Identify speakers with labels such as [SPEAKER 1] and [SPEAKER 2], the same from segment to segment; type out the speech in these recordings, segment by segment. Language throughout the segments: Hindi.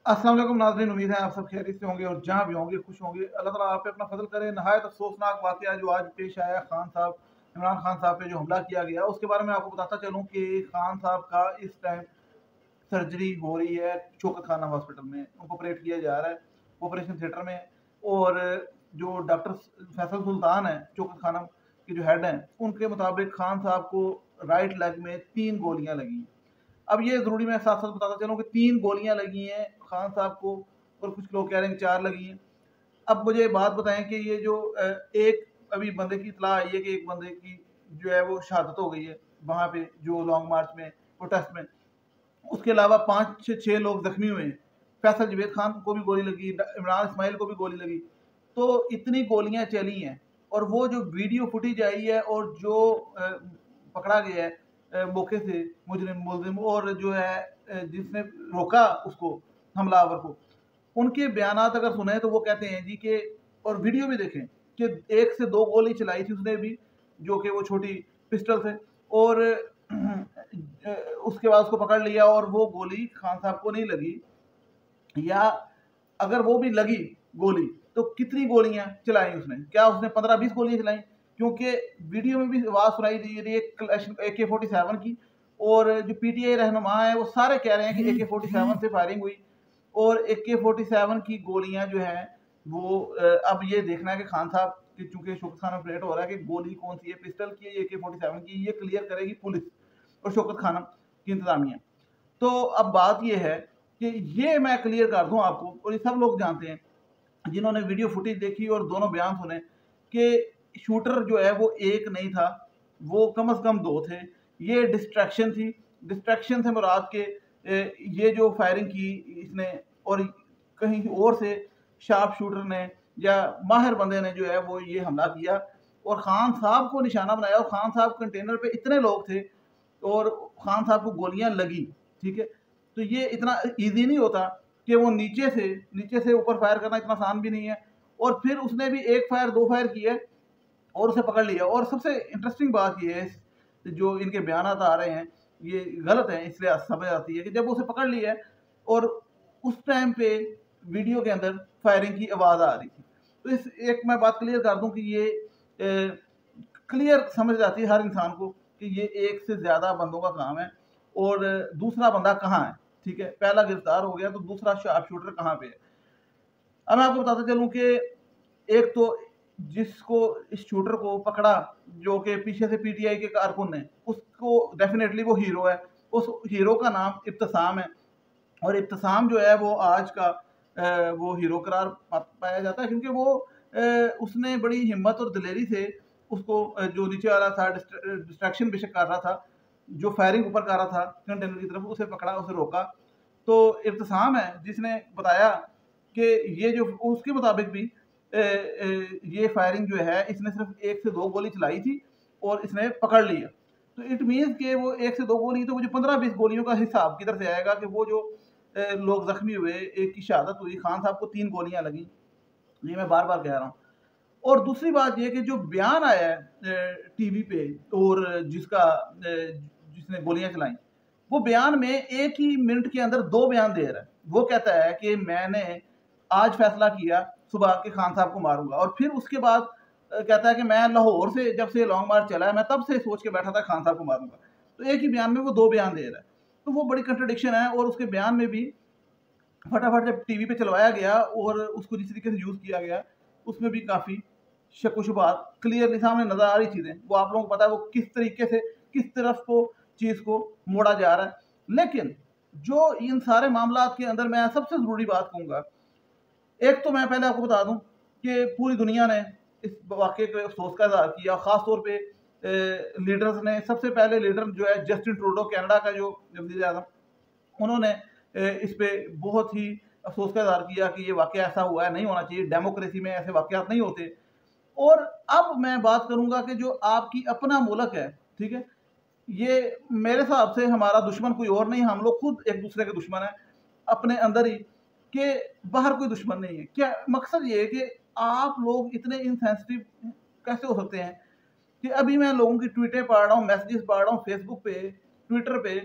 [SPEAKER 1] अस्सलाम वालेकुम नाज़रीन, उम्मीद है आप सब खैरियत से होंगे और जहाँ भी होंगे खुश होंगे। अल्लाह ताला आप पे अपना फजल करे। नहायत अफसोसनाक वाक़या जो आज पेश आया खान साहब, इमरान खान साहब पे जो हमला किया गया, उसके बारे में आपको बताता चलूँ कि खान साहब का इस टाइम सर्जरी हो रही है शौकत खाना हॉस्पिटल में, उनको ऑपरेट किया जा रहा है ऑपरेशन थिएटर में। और जो डॉक्टर फैसल सुल्तान है शौकत खाना के जो हेड हैं, उनके मुताबिक खान साहब को राइट लेग में 3 गोलियां लगी। अब ये ज़रूरी मैं साथ साथ बताता चलूँ कि 3 गोलियां लगी हैं खान साहब को, और कुछ लोग कह रहे हैं 4 लगी हैं। अब मुझे बात बताएं कि ये जो एक अभी बंदे की इतला आई है कि एक बंदे की जो है वो शहादत हो गई है वहाँ पे जो लॉन्ग मार्च में प्रोटेस्ट में। उसके अलावा 5 से 6 लोग जख्मी हुए हैं। फैसल जवेद खान को भी गोली लगी, इमरान इस्माइल को भी गोली लगी। तो इतनी गोलियां चली हैं, और वो जो वीडियो फुटेज आई है और जो पकड़ा गया है मौके से मुलजिम, और जो है जिसने रोका उसको हमलावर को, उनके बयानात अगर सुने तो वो कहते हैं जी कि, और वीडियो भी देखें कि 1 से 2 गोली चलाई थी उसने भी, जो कि वो छोटी पिस्टल से, और उसके बाद उसको पकड़ लिया और वो गोली खान साहब को नहीं लगी। या अगर वो भी लगी गोली तो कितनी गोलियां चलाई उसने, क्या उसने 15-20 गोलियां चलाई? क्योंकि वीडियो में भी आवाज सुनाई दी रही है AK-47 की, और जो PTI रहनुमा है वो सारे कह रहे हैं कि AK-47 से फायरिंग हुई। और AK-47 की गोलियां जो है वो अब ये देखना है कि खान साहब की, चूंकि शौकत खान ऑपरेट हो रहा है, कि गोली कौन सी है, पिस्टल की है AK-47 की, ये क्लियर करेगी पुलिस और शौकत खान की इंतजामिया। तो अब बात ये है कि ये मैं क्लियर कर दूं आपको, और ये सब लोग जानते हैं जिन्होंने वीडियो फुटेज देखी और दोनों बयान सुने, कि शूटर जो है वो एक नहीं था, वो कम से कम 2 थे। ये डिस्ट्रैक्शन थी। डिस्ट्रैक्शन से मुराद के ये जो फायरिंग की इसने, और कहीं और से शार्प शूटर ने या माहिर बंदे ने जो है वो ये हमला किया और खान साहब को निशाना बनाया। और खान साहब कंटेनर पे इतने लोग थे और खान साहब को गोलियां लगी, ठीक है। तो ये इतना इजी नहीं होता कि वो नीचे से ऊपर फायर करना इतना आसान भी नहीं है। और फिर उसने भी 1 फायर 2 फायर किए और उसे पकड़ लिया। और सबसे इंटरेस्टिंग बात ये है, जो इनके बयान आ रहे हैं ये गलत है, इसलिए समझ आती है कि जब उसे पकड़ लिया है और उस टाइम पे वीडियो के अंदर फायरिंग की आवाज़ आ रही थी। तो इस एक मैं बात क्लियर कर दूं कि ये क्लियर समझ आती है हर इंसान को कि ये एक से ज़्यादा बंदों का काम है, और दूसरा बंदा कहाँ है, ठीक है। पहला गिरफ्तार हो गया तो दूसरा शार्प शूटर कहाँ पे है। अब मैं आपको बताता चलूँ कि एक तो जिसको इस शूटर को पकड़ा, जो कि पीछे से PTI के कारकुन ने, उसको डेफिनेटली वो हीरो है। उस हीरो का नाम इब्तिसाम है, और इब्तिसाम जो है वो आज का वो हीरो करार पाया जाता है, क्योंकि वो उसने बड़ी हिम्मत और दिलेरी से उसको जो नीचे वाला था डिस्ट्रैक्शन बेशक कर रहा था, जो फायरिंग ऊपर कर रहा था कंटेनर की तरफ, उसे पकड़ा, उसे रोका। तो इब्तिसाम है जिसने बताया कि ये जो उसके मुताबिक भी ये फायरिंग जो है इसने सिर्फ 1 से 2 गोली चलाई थी और इसने पकड़ लिया। तो इट मीन्स कि वो 1 से 2 गोली, तो मुझे 15-20 गोलियों का हिसाब किधर से आएगा कि वो जो लोग जख्मी हुए, एक की शहादत हुई, खान साहब को 3 गोलियां लगी। ये मैं बार बार कह रहा हूँ। और दूसरी बात ये कि जो बयान आया है टीवी पे, और जिसने गोलियां चलाई, वो बयान में 1 ही मिनट के अंदर 2 बयान दे रहा है। वो कहता है कि मैंने आज फैसला किया सुबह के खान साहब को मारूंगा, और फिर उसके बाद कहता है कि मैं लाहौर से जब से लॉन्ग मार्च चला है मैं तब से सोच के बैठा था खान साहब को मारूंगा। तो एक ही बयान में वो 2 बयान दे रहा है। तो वो बड़ी कंट्रडिक्शन है। और उसके बयान में भी फटाफट जब टीवी पे चलवाया गया और उसको जिस तरीके से यूज़ किया गया, उसमें भी काफ़ी शक व शुबहात क्लियरली सामने नज़र आ रही चीज़ें। वो आप लोगों को पता है वो किस तरीके से किस तरफ को चीज़ को मोड़ा जा रहा है। लेकिन जो इन सारे मामलात के अंदर मैं सबसे ज़रूरी बात कहूँगा, एक तो मैं पहले आपको बता दूं कि पूरी दुनिया ने इस वाक़े के अफ़सोस का इज़हार किया। ख़ास तौर पे लीडर्स ने, सबसे पहले लीडर जो है जस्टिन ट्रूडो, कनाडा का जो वज़ीर-ए-आज़म, उन्होंने इस पे बहुत ही अफ़सोस का इज़हार किया कि ये वाक़या ऐसा हुआ है, नहीं होना चाहिए, डेमोक्रेसी में ऐसे वाक़यात नहीं होते। और अब मैं बात करूँगा कि जो आपकी अपना मुल्क है, ठीक है, ये मेरे हिसाब से हमारा दुश्मन कोई और नहीं, हम लोग खुद एक दूसरे के दुश्मन हैं अपने अंदर ही, कि बाहर कोई दुश्मन नहीं है। क्या मकसद ये है कि आप लोग इतने इनसेंसिटिव कैसे हो सकते हैं कि अभी मैं लोगों की ट्वीटें पढ़ रहा हूँ, मैसेजेस पढ़ रहा हूँ फेसबुक पे, ट्विटर पे,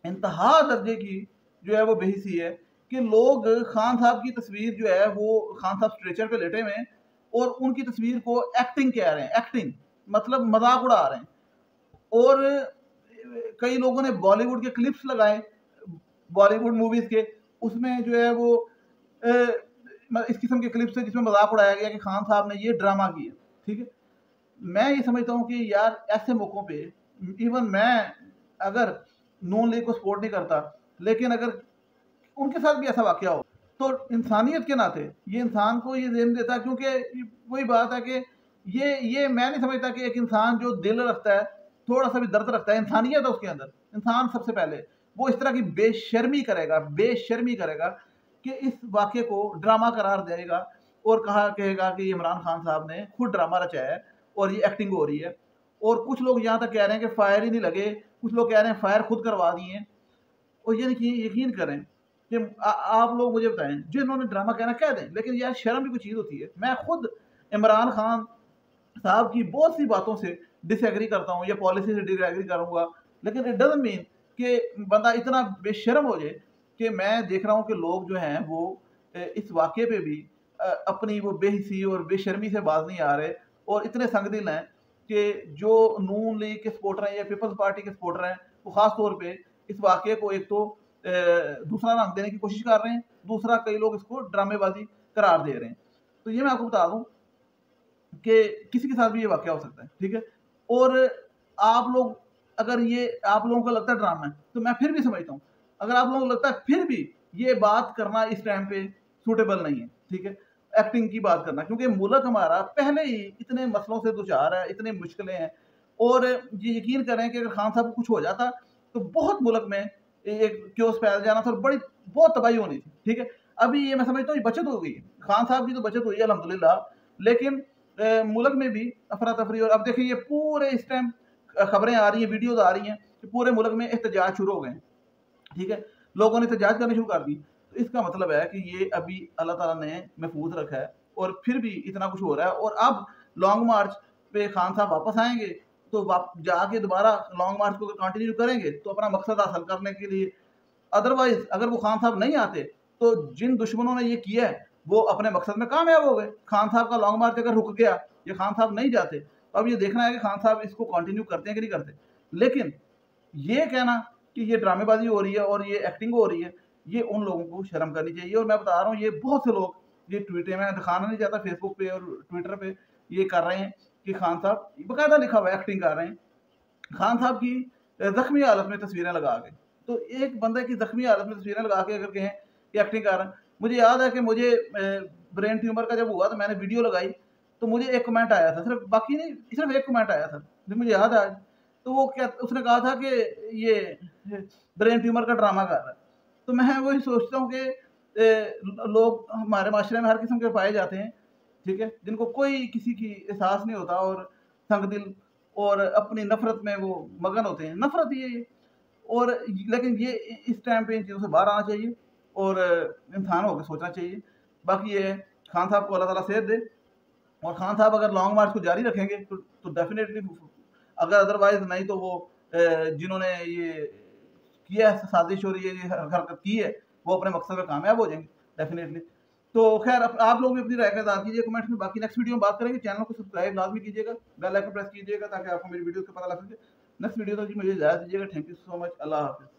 [SPEAKER 1] इंतहा दर्जे की जो है वो बेहिसी है कि लोग खान साहब की तस्वीर जो है वो खान साहब स्ट्रेचर पे लेटे हुए हैं और उनकी तस्वीर को एक्टिंग कह रहे हैं, एक्टिंग मतलब मजाक उड़ा रहे हैं। और कई लोगों ने बॉलीवुड के क्लिप्स लगाए, बॉलीवुड मूवीज के, उसमें जो है वो इस किस्म के क्लिप्स है जिसमें मजाक उड़ाया गया कि खान साहब ने ये ड्रामा किया। ठीक है, मैं ये समझता हूँ कि यार ऐसे मौक़ों पे इवन मैं अगर नून लीग को सपोर्ट नहीं करता, लेकिन अगर उनके साथ भी ऐसा वाक़या हो तो इंसानियत के नाते ये इंसान को ये देन देता, क्योंकि वही बात है कि ये मैं नहीं समझता कि एक इंसान जो दिल रखता है, थोड़ा सा भी दर्द रखता है, इंसानियत है उसके अंदर, इंसान सबसे पहले वो इस तरह की बेशर्मी करेगा कि इस वाक़े को ड्रामा करार देगा और कहेगा कि इमरान खान साहब ने खुद ड्रामा रचाया है और ये एक्टिंग हो रही है। और कुछ लोग यहाँ तक कह रहे हैं कि फायर ही नहीं लगे, कुछ लोग कह रहे हैं फायर खुद करवा दिए हैं। और ये यकीन करें कि आप लोग मुझे बताएं, जिन्होंने ड्रामा कहना कह दें, लेकिन यार शर्म भी कोई चीज़ होती है। मैं खुद इमरान खान साहब की बहुत सी बातों से डिसएग्री करता हूँ या पॉलिसी से डिसएग्री करूँगा, लेकिन इट डजंट मीन कि बंदा इतना बेशर्म हो जाए कि मैं देख रहा हूँ कि लोग जो हैं वो इस वाक़े पे भी अपनी वो बेहिसी और बेशर्मी से बाज नहीं आ रहे और इतने संगदिल हैं कि जो नून लीग के सपोर्टर हैं या पीपल्स पार्टी के सपोर्टर हैं वो ख़ास तौर पे इस वाक़े को एक तो दूसरा रंग देने की कोशिश कर रहे हैं, दूसरा कई लोग इसको ड्रामेबाजी करार दे रहे हैं। तो ये मैं आपको बता दूं कि किसी के साथ भी ये वाक़या हो सकता है। ठीक है, और आप लोग अगर ये आप लोगों को लगता है ड्रामा है तो मैं फिर भी समझता हूँ, अगर आप लोगों को लगता है फिर भी ये बात करना इस टाइम पे सूटेबल नहीं है। ठीक है, एक्टिंग की बात करना, क्योंकि मुल्क हमारा पहले ही इतने मसलों से दुचार है, इतनी मुश्किलें हैं। और ये यकीन करें कि अगर खान साहब को कुछ हो जाता तो बहुत मुल्क में एक क्योस फैल जाना था और बहुत तबाही होनी थी। ठीक है, अभी ये मैं समझता हूँ बचत हो गई, खान साहब की तो बचत हुई है अल्हम्दुलिल्लाह, लेकिन मुल्क में भी अफरा तफरी। और अब देखिए ये पूरे इस टाइम खबरें आ रही हैं, वीडियोज आ रही हैं कि पूरे मुल्क में एहतजाज शुरू हो गए। ठीक है, लोगों ने एहतजाज करने शुरू कर दी। तो इसका मतलब है कि ये अभी अल्लाह ताला ने महफूज रखा है और फिर भी इतना कुछ हो रहा है। और अब लॉन्ग मार्च पे खान साहब वापस आएंगे तो जाके दोबारा लॉन्ग मार्च को कंटिन्यू करेंगे तो अपना मकसद हासिल करने के लिए। अदरवाइज अगर वो खान साहब नहीं आते तो जिन दुश्मनों ने ये किया है वो अपने मकसद में कामयाब हो गए। खान साहब का लॉन्ग मार्च अगर रुक गया या खान साहब नहीं जाते तो अब ये देखना है कि खान साहब इसको कंटिन्यू करते हैं कि नहीं करते। लेकिन ये कहना कि ये ड्रामेबाजी हो रही है और ये एक्टिंग हो रही है, ये उन लोगों को शर्म करनी चाहिए। और मैं बता रहा हूँ ये बहुत से लोग ये ट्वीटर में दिखाना नहीं चाहता, फेसबुक पे और ट्विटर पे ये कर रहे हैं कि खान साहब बकायदा लिखा हुआ है एक्टिंग कर रहे हैं, खान साहब की जख्मी हालत में तस्वीरें लगा के। तो एक बंदे की जख्मी हालत में तस्वीरें लगा के अगर कहें कि एक्टिंग कर रहे हैं, मुझे याद है कि मुझे ब्रेन ट्यूमर का जब हुआ तो मैंने वीडियो लगाई तो मुझे एक कमेंट आया था, सिर्फ बाकी नहीं, सिर्फ एक कमेंट आया था जो मुझे याद है। तो वो क्या उसने कहा था कि ये ब्रेन ट्यूमर का ड्रामा कर रहा है। तो मैं वही सोचता हूँ कि लोग हमारे माशरे में हर किस्म के पाए जाते हैं। ठीक है, जिनको कोई किसी की एहसास नहीं होता और संगदिल और अपनी नफरत में वो मगन होते हैं, नफरत ये। और लेकिन ये इस टाइम पे इन चीज़ों से बाहर आना चाहिए और इंसान होकर सोचना चाहिए। बाकी ये खान साहब को अल्लाह ताला सेहत दे और खान साहब अगर लॉन्ग मार्च को जारी रखेंगे तो डेफिनेटली, अगर अदरवाइज नहीं तो वो जिन्होंने ये किया है साजिश और ये हरकत की है वो अपने मकसद में कामयाब हो जाएंगे डेफिनेटली। तो खैर आप लोग भी अपनी राय का इज़हार कीजिए कमेंट्स में। बाकी नेक्स्ट वीडियो में बात करेंगे। चैनल को सब्सक्राइब लाजमी कीजिएगा, बेल आइकन प्रेस कीजिएगा ताकि आपको मेरी वीडियो का पता लग सके। नेक्स्ट वीडियो तक मुझे इजाज़त दीजिएगा। Thank you so much. अल्लाह हाफिज़।